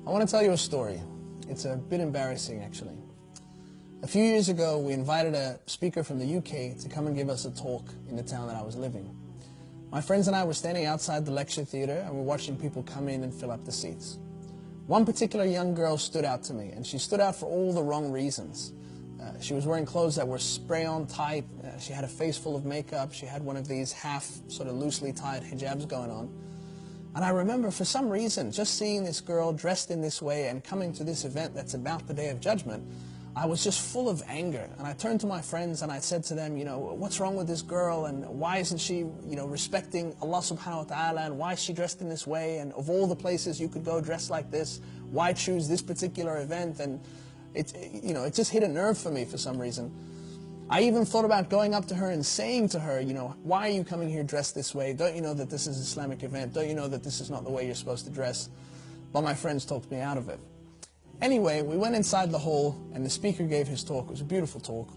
I want to tell you a story. It's a bit embarrassing, actually. A few years ago, we invited a speaker from the UK to come and give us a talk in the town that I was living. My friends and I were standing outside the lecture theater and we're watching people come in and fill up the seats. One particular young girl stood out to me, and she stood out for all the wrong reasons. She was wearing clothes that were spray-on tight. She had a face full of makeup. She had one of these half, sort of loosely tied hijabs going on. And I remember, for some reason, just seeing this girl dressed in this way and coming to this event that's about the Day of Judgment, I was just full of anger. And I turned to my friends and I said to them, what's wrong with this girl, and why isn't she, respecting Allah subhanahu wa ta'ala, and why is she dressed in this way, and of all the places you could go dressed like this, why choose this particular event? And it just hit a nerve for me for some reason. I even thought about going up to her and saying to her, why are you coming here dressed this way? Don't you know that this is an Islamic event? Don't you know that this is not the way you're supposed to dress? But my friends talked me out of it. Anyway, we went inside the hall and the speaker gave his talk. It was a beautiful talk.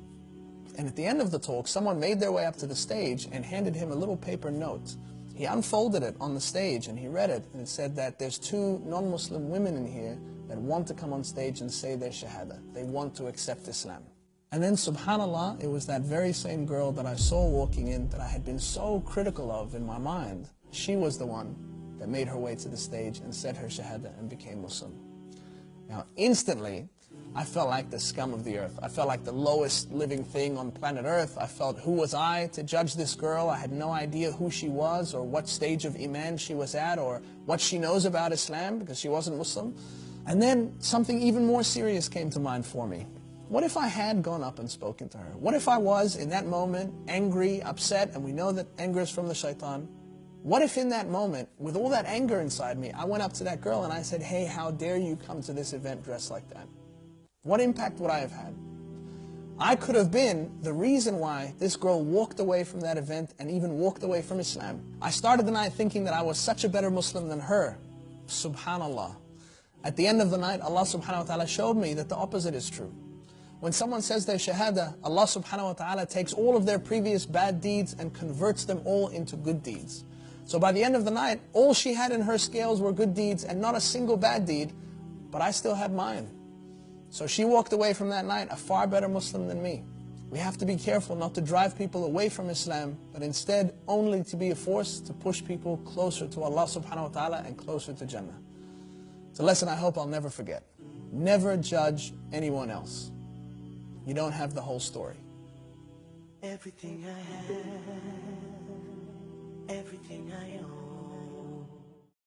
And at the end of the talk, someone made their way up to the stage and handed him a little paper note. He unfolded it on the stage and he read it, and it said that there's 2 non-Muslim women in here that want to come on stage and say their shahada. They want to accept Islam. And then, subhanAllah, it was that very same girl that I saw walking in that I had been so critical of in my mind. She was the one that made her way to the stage and said her shahada and became Muslim. Now, instantly, I felt like the scum of the earth. I felt like the lowest living thing on planet Earth. I felt, who was I to judge this girl? I had no idea who she was or what stage of Iman she was at or what she knows about Islam, because she wasn't Muslim. And then something even more serious came to mind for me. What if I had gone up and spoken to her? What if I was, in that moment, angry, upset, and we know that anger is from the shaitan? What if in that moment, with all that anger inside me, I went up to that girl and I said, hey, how dare you come to this event dressed like that? What impact would I have had? I could have been the reason why this girl walked away from that event and even walked away from Islam. I started the night thinking that I was such a better Muslim than her. Subhanallah. At the end of the night, Allah subhanahu wa ta'ala showed me that the opposite is true. When someone says their shahada, Allah subhanahu wa ta'ala takes all of their previous bad deeds and converts them all into good deeds. So by the end of the night, all she had in her scales were good deeds and not a single bad deed, but I still had mine. So she walked away from that night a far better Muslim than me. We have to be careful not to drive people away from Islam, but instead only to be a force to push people closer to Allah subhanahu wa ta'ala and closer to Jannah. It's a lesson I hope I'll never forget. Never judge anyone else. You don't have the whole story. Everything I have, everything I own.